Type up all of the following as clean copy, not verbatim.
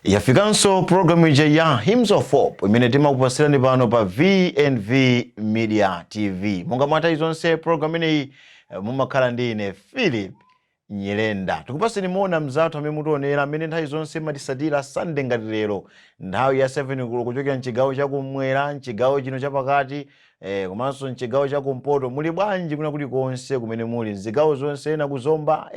Yafikanso programu ya Hymns of Hope imene timakupasirani pano pa VNV Media TV. Monga mwata izonse programu ineyi mumakhala ndi ine Philip Nyirenda. Tikupaseni mona mzathu amene mutionera amene nthawi zonse matisatira Sunday ngati lero nthawi ya 7 kulo kuchokera mchigawo chakumwera, mchigawo chino chapakati, komanso mchigawo chakumpoto. Muli bwanji kuna kuti konse kumene muli mzigawo zonse na kuzomba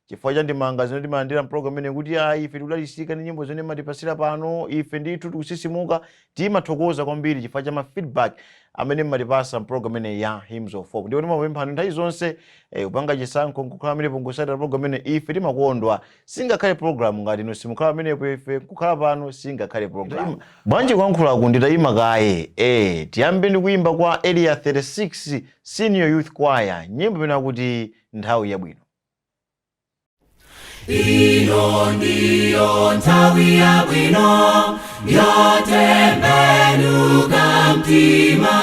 chifukwa cha ndimanga zino timalandira programu ine kuti ife tikudalisika ndi nyimbo zone matipasira pano, ife ndithu tikusisimuka, timathokoza kwambiri chifukwa cha feedback amene matipasa programu ine ya Hymns of Hope. Ndipo timapemphani nthawi zonse kupanga chisankho kukhala amene pongosatira programu ine ife timakondwa, singakhale programu ngati ino simukhala amenepo ife kukhala pano singakhale programu. Bwanji kuyankhulaku nditayima kaye, tiyambe ndi kuimba kwa Area 36 Senior Youth Choir, nyimbo imene kuti nthawi yabwino. Ino ndiyo nthawi yabwino yotembenuka mtima,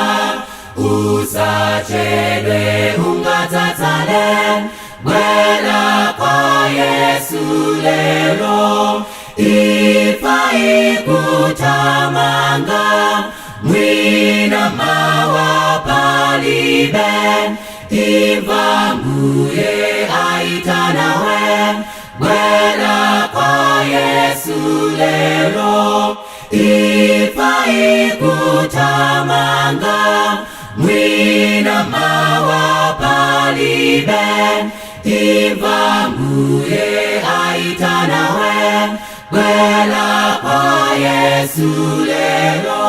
usachedwe ungatsatsale, bwera kwa Yesu lero. Ifa ikutamanga mwina mawa palibe, imva Mbuye aitanawe, bwera kwa Yesu lero. Ifa ikutamanga mwina mawa palibe, imva Mbuye aitanawe, bwera kwa Yesu lero.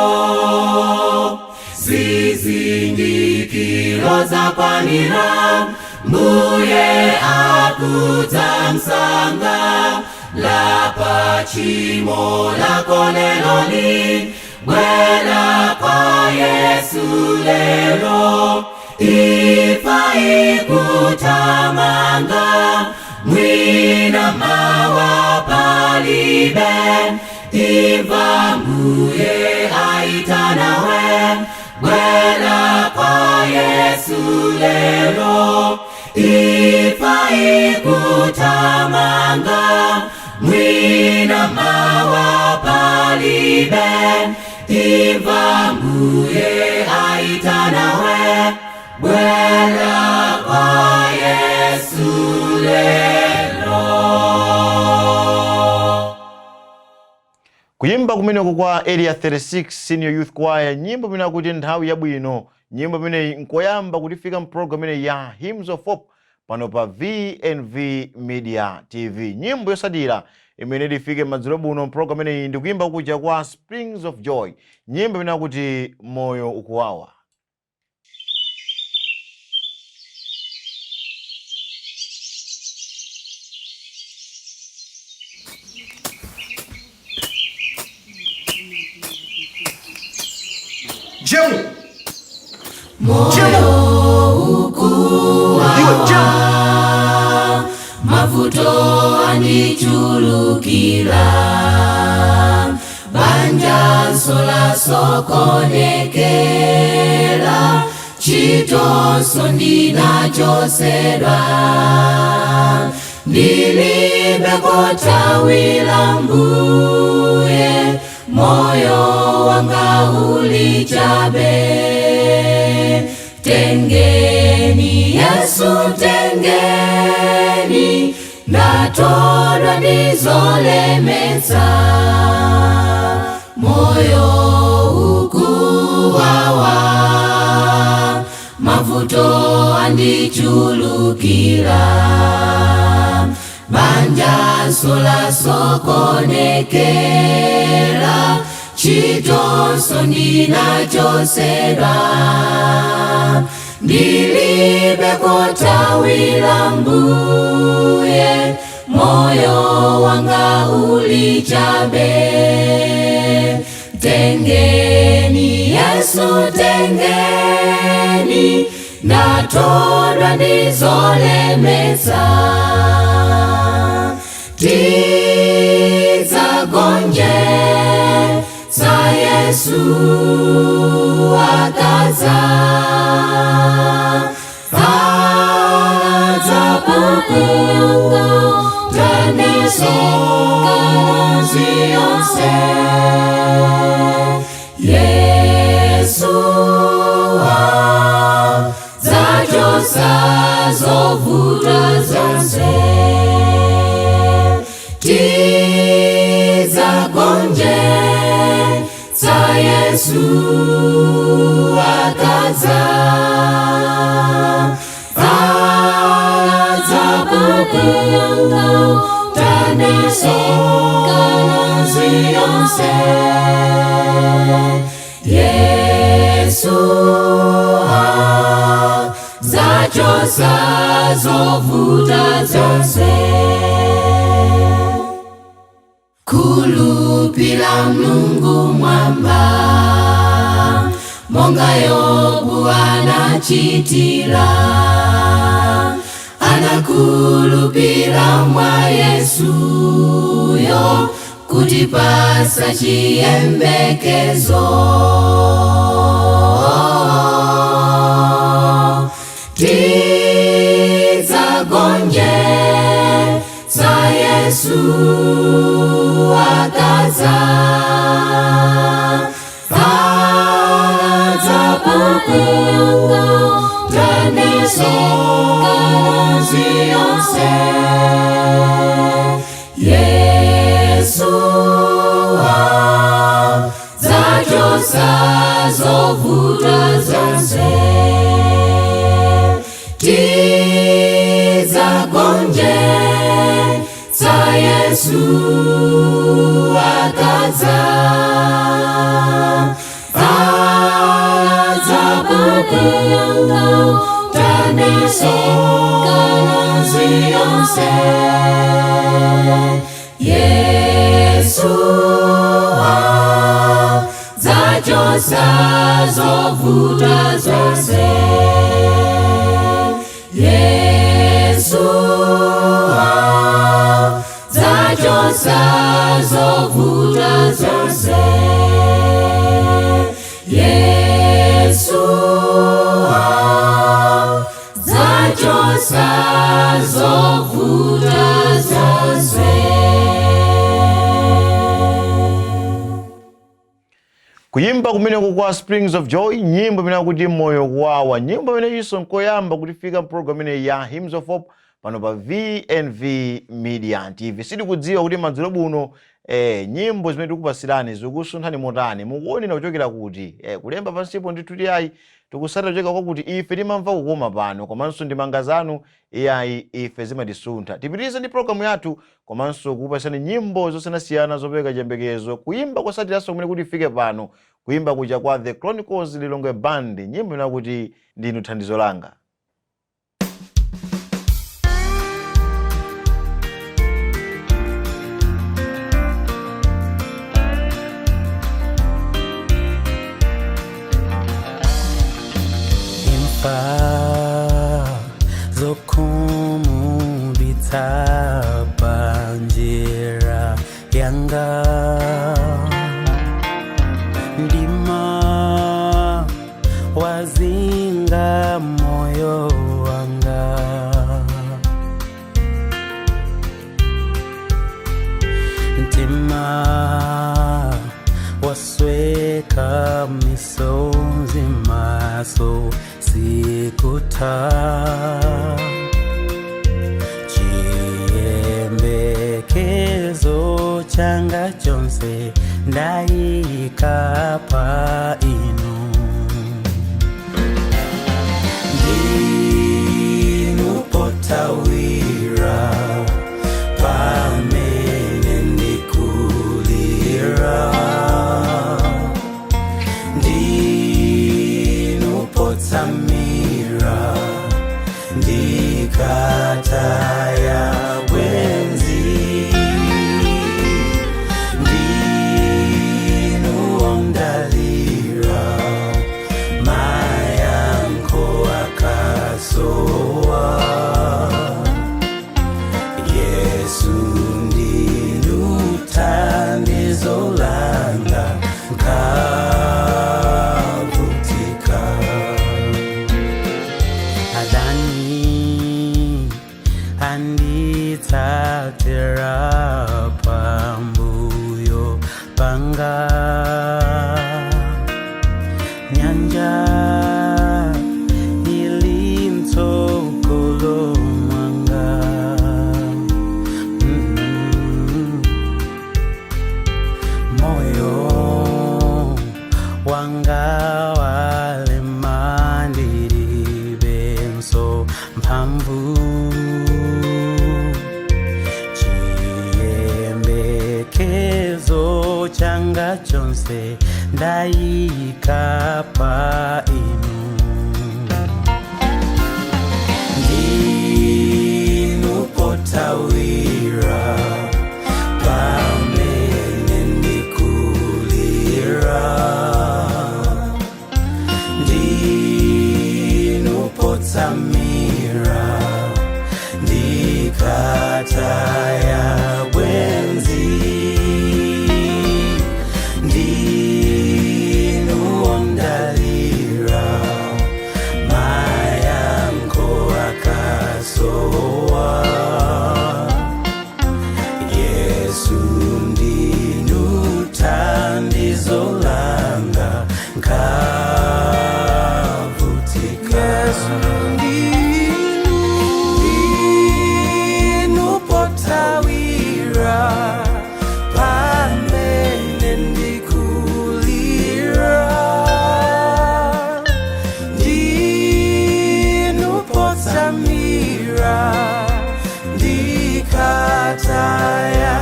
Zizindikiro zakwanira, Mbuye akutamsanga, lapa chimo lako leloli, bwera kwa Yesu lero. Ifa ikutamanga mwina mawa palibe, imva Mbuye aitanawe, bwera kwa Yesu lero. Ifa ikutamanga mwina mawa palibe, imva Mbuye aitanawe, bwera kwa Yesu lero. Kuyimba kumeneko kwa Area 36 Senior Youth Choir, nyimbo imene kuti nthawi yabwino, nyimbo imene nkoyamba kutifika mprogramu imene ya Hymns of Hope pano pa VNV Media TV. Nyimbo yosadira imene tifike madzulo buno mprogramu imene ndi kuyimba kuja kwa Springs of Joy, nyimbo imene kuti moyo ukuwawa. Moyo ukuwawa, mavuto anichulukira, banja sola sokonekera, chitonso ndinachosedwa, ndilibe kotawira Mbuye, moyo wanga ulichabe. Tengeni Yesu tengeni, ndatodwa ndizolemetsa, moyo ukuwawa, mavuto andichulukira, banja sola sokonekera, chitonso ndinachosedwa, ndilibe kotawira Mbuye, moyo wanga ulichabe. Tengeni Yesu tengeni, ndatodwa ndizolemetsa, tidzagonje sa Yesu akaza, misozi yonse. Yesu zachosa zovuta zonse. Tizagonje za Yesu akaza. Misozi yonse. Yesu zachosa zovuta zonse. Kulupila Mulungu mwamba, monga Yobu anachitira. Anakulupila mwa Yesu yo, kutipasa chiyembekezo. Tizagonje za Yesu akaza. Misozi yonse. Yesu zachosa zovuta zonse. Tizagonje za Yesu akaza. Misozi yonse. Yesu zachosa zovuta zonse. Yesu zachosa zovuta zonse. Yesu zachosa zovuta zonse. Kuyimba kumeneko kwa Springs of Joy, nyimbo imene kuti moyo wawa, nyimbo imene nkoyamba kutifika program imene ya Hymns of Hope pano pa VNV Media TV. Sitikudziwa kuti madzulo buno nyimbo zimene tikupasirani zikusunthani motani, mukuonera kuchokera kuti kulemba pansipo ndithu ayi tikusatira kucheka kwakuti ife timamva kukoma pano, komanso ndimanga zanu ayi ife zimatisuntha. Tipitirize ndi program yathu, komanso kupasani nyimbo zosiyanasiyana zopeka chiyembekezo. Kuyimba kwasatiranso kumene kuti ifike pano, kuyimba kuja kwa The Chronicles Lilongwe Band, nyimbo imene kuti ndinu thandizo langa. Zokumubita panjira yanga, ndima wazinga moyo wanga. Ntima wasweka misozi maso sikuta. Chiyembekezo changa chonse ndayika pa inu. Ndinu potawira pamene ndikulira. Ndinu potsamira ndikataya bwenzi. Ndinu ondalira chonse ndayika pa inu. Ndinu potawira pamene ndikulira. Ndinu potsamira ndikataya bwenzi. Ndinu ondalira mayanko akasowa. Yesu ndinu thandizo langa nkavutika. Yesu ndinu potawira pamene ndikulira. Ndinu potsamira ndikataya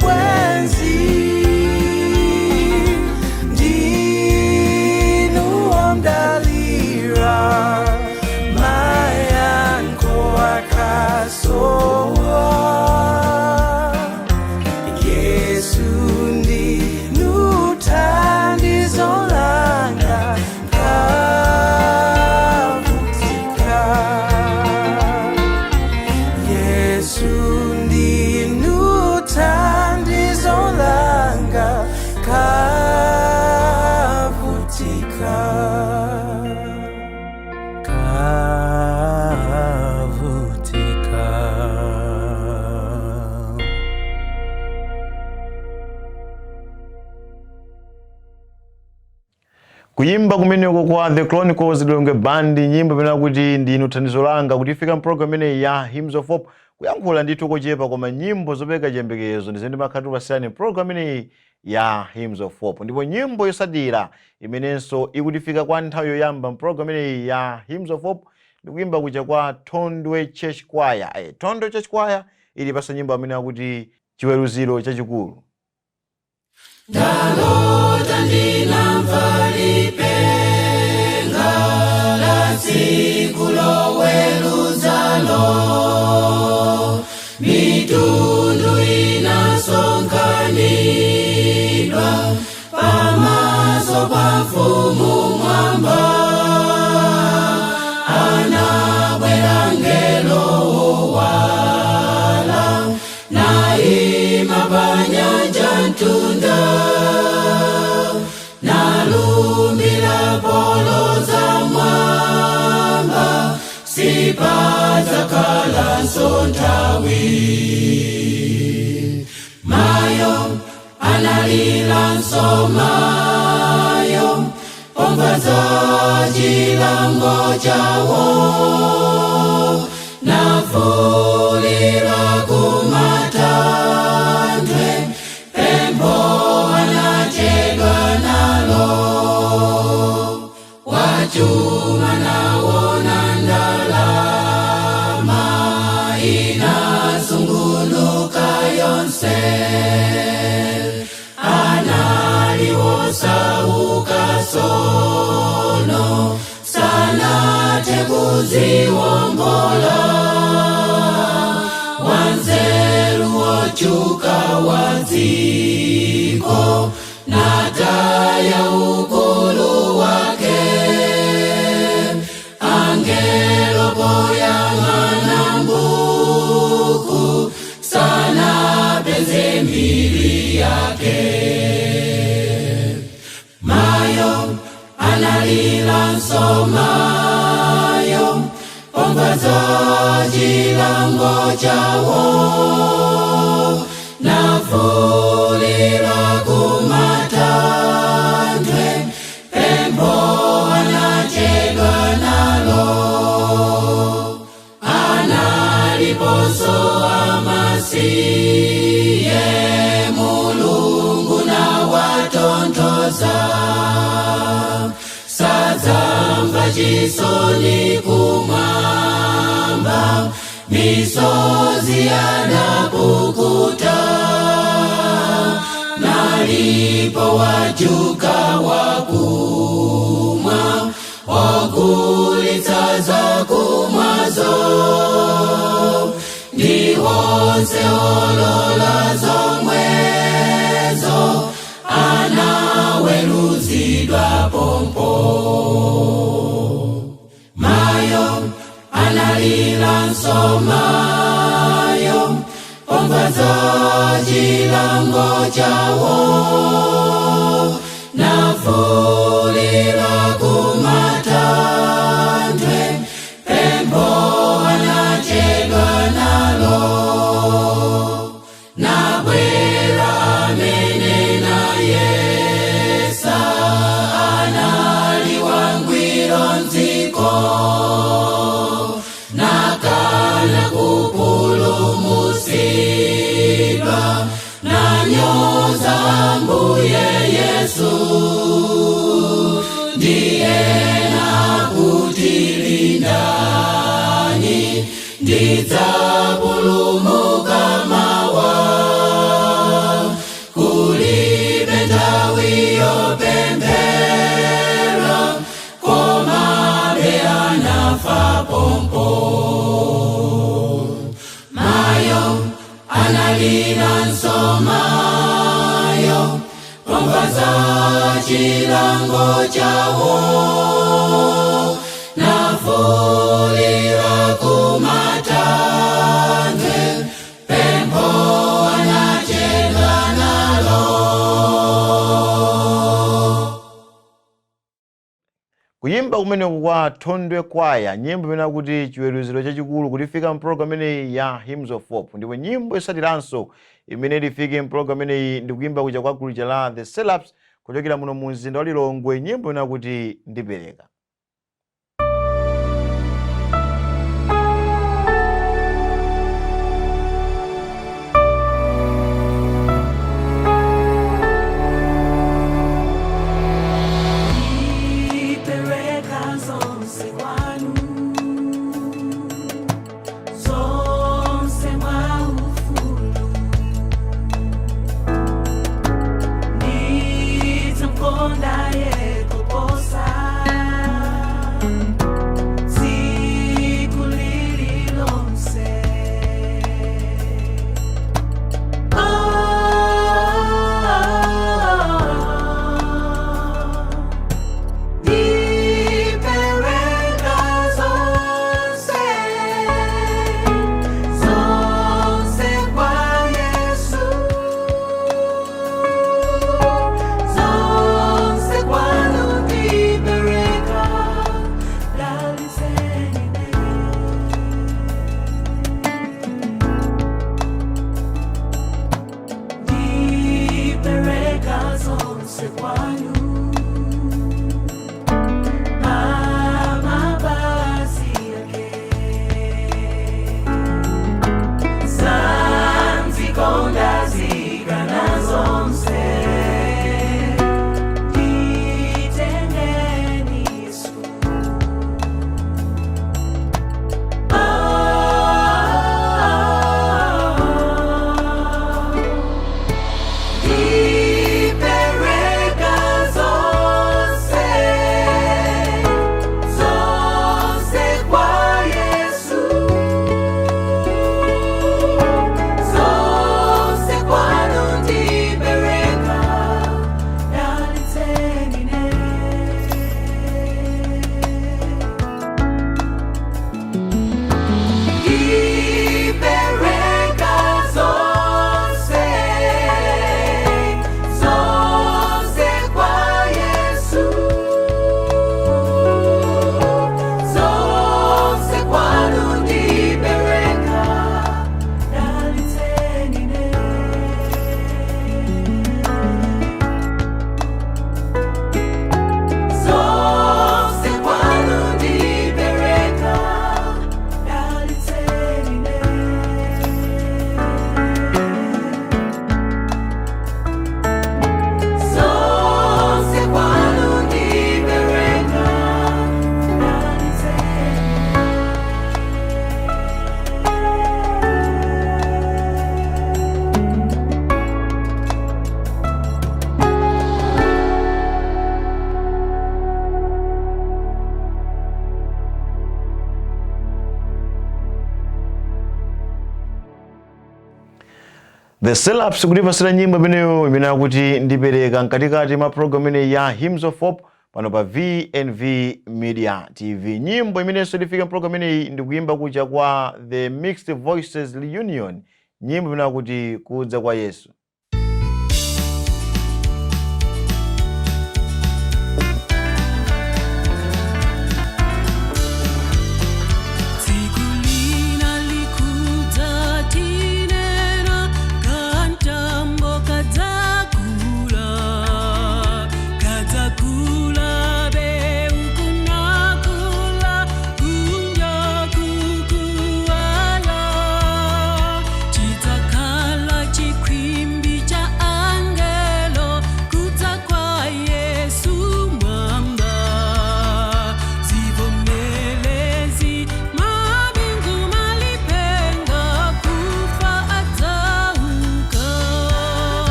bwenzi. Ndinu ondalira mayanko akasowa. Yesu ndinu thandizo langa nkavutika. Yesu ndinu thandizo langa nkavutika. Kuyimba kumeneko kwa The Chronicles Lilongwe Band, nyimbo imene kuti ndinu thandizo langa. Kuti ifika program imene ya Hymns of Hope kuyankhula ndithu kochepa koma nyimbo zopeka chiyembekezo ndi makhatu pasiyani program imene ya Hymns of Hope. Ndipo nyimbo yosadira imenenso ikutifika kwa nthawi yoyamba program imene ya Hymns of Hope ndikuyimba kuja kwa Thondwe Church Choir. Thondwe Church Choir ili pasa nyimbo amene akuti chiweruziro chachikulu. Ndalota ndinamva lipenga la tsiku loweruzalo. Mitundu inasonkhanidwa pamaso pa mfumu mwamba. Anabwera ngelo wowala naima pa nyanja mtunda. Nalumbira polo za mwamba sipadzakhala nthawi. Mayo analira nsomayo pomva za chilango chawo. Nafulira kumatandwe pembo anachedwa nalo. Wachuma nawona ndalama inasungunuka yonse. Analiosa sono sana tekuziwombola. Wanzeru wochuka waziko nataya ukulu wake. Angelo poyang'ana mbuku sana penze mbili yake. Mayo analila nsomayo pomva za chilango chawo. Nafulira kumatandwe pembo anachedwa nalo. Analiposo amasiye Mulungu na watontoza. Sadzamva chisoni kumwamba misozi yanapukuta. Nali ndipo wajuka wakumwa okulitsaza kumwazo ndi wonse olola zomwezo anaweruzidwa pompo. Mayo analira nsomayo pomva za chilango chawo nafulira kumatandwe pembo anachedwa nalo nabwera amene nayesa analiwangwiro nziko nakana kupulumusidwa nanyoza Ambuye Yesu ndiye nakutilindani ndidzapulumuka mawa kulibe nthawi yopemphera komabe anafa pompo. Mayo analira nsomayo pomva za chilango chawo nafulira kumatandwe pembo anachedwa nalo. Kuyimba kumeneku kwa Thondwe Kwaya, nyimbo imene kuti chiweruziro chachikulu kutifika mpulogalamu imeneyi ya Hymns of Hope. Ndipo nyimbo isatiranso imene ifike mpulogalamu imeneyi ndi kuyimba kuja kwa gulu la The Setups kuchokera muno mu mzinda wa Lilongwe, nyimbo imene kuti ndipereka. Ipereka The Setups kulipasira nyimbo imene akuti ndipereka mkatikati ma program imene ya Hymns of Hope pano pa VNV Media TV. Nyimbo imenenso ilifika program imene ndikuimba kuja kwa The Mixed Voices Reunion. Nyimbo imene akuti kudza kwa Yesu.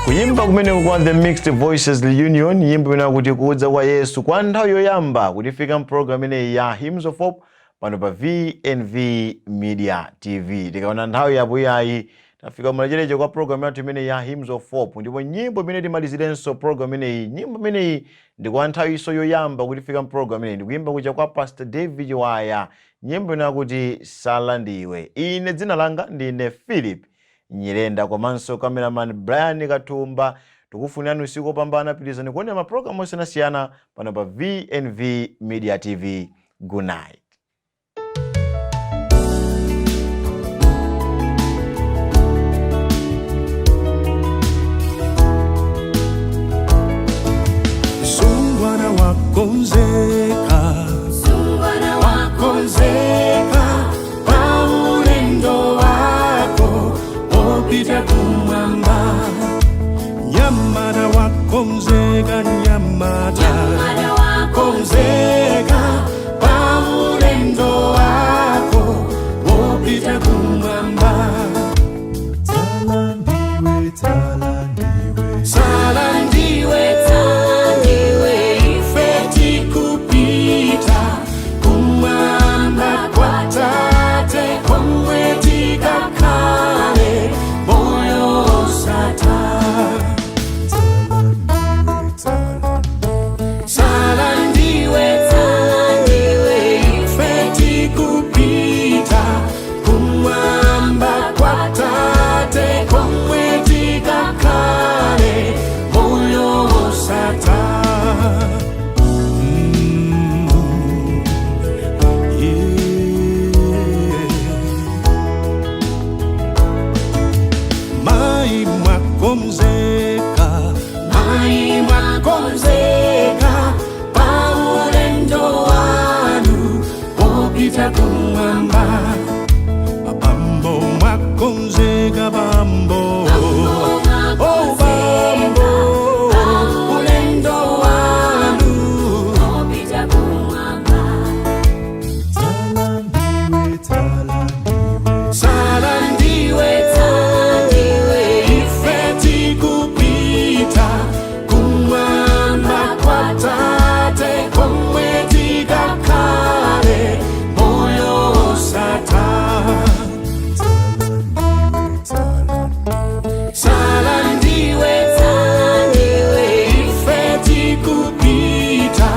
Kuyimba kumene kwa The Mixed Voices Reunion, nyimbo imene akuti kudza kwa Yesu kwa nthawi yoyamba kutifika program imene ya Hymns of Hope pano pa VNV Media TV. Tikaona nthawi yapo yayi tafika malechereche kwa program yathu imene ya Hymns of Hope, ndipo nyimbo imene timalizirenso program imeneyi. Nyimbo imeneyi ndi kwa nthawi iso yoyamba kutifika program imeneyi ndikuyimba kuja kwa Pastor David Waya, nyimbo imene akuti Sala Ndiwe. Ine dzina langa ndine Philip Nyirenda, komanso cameraman Brian Katumba. Tukufunirani usiku opambana, pilizani kuona maprogramu osiyanasiyana pano pa VNV Media TV. Good night. Sungwana wakonzeka, Sungwana wakonzeka, paulendo wako opita kumwamba. Nyamara wakonzeka, nyamara wakonzeka, paulendo wako opita kumwamba. Sala ndiwe, sala ndiwe, sala ndiwe, sala ndiwe, ife tikupi wopita kumwamba. Bambo mwakonzeka bambo, oh bambo, ulendo wanu wopita kumwamba. Sala ndiwe ife tikupita kumwamba kwa Tate komwe tikakale moyo osatha. Sala ndiwe ife tikupita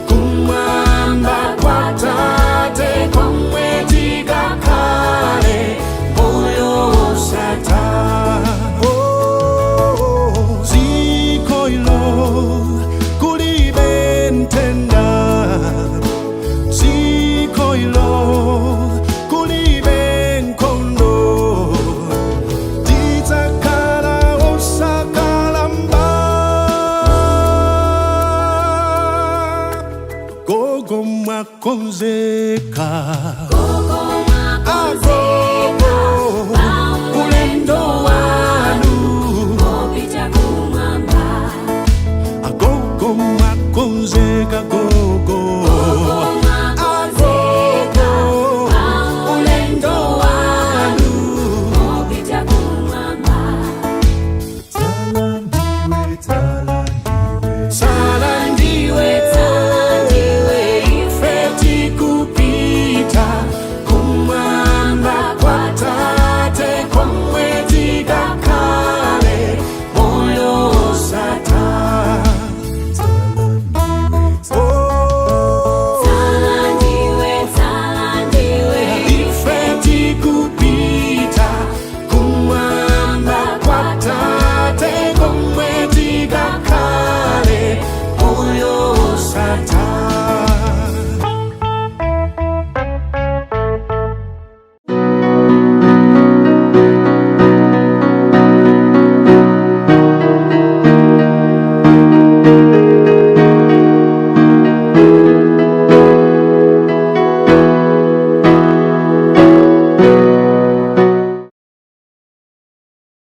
kumwamba kwa Tate komwe tikakale moyo osatha. Ziko ilo kulibe ntenda, ziko ilo kulibe nkondo, tidzakhala osakalamba. Gogo mwakonzeka, agogo ulendo wanu, Wopita kumwamba. agogo mwakonzeka, gogo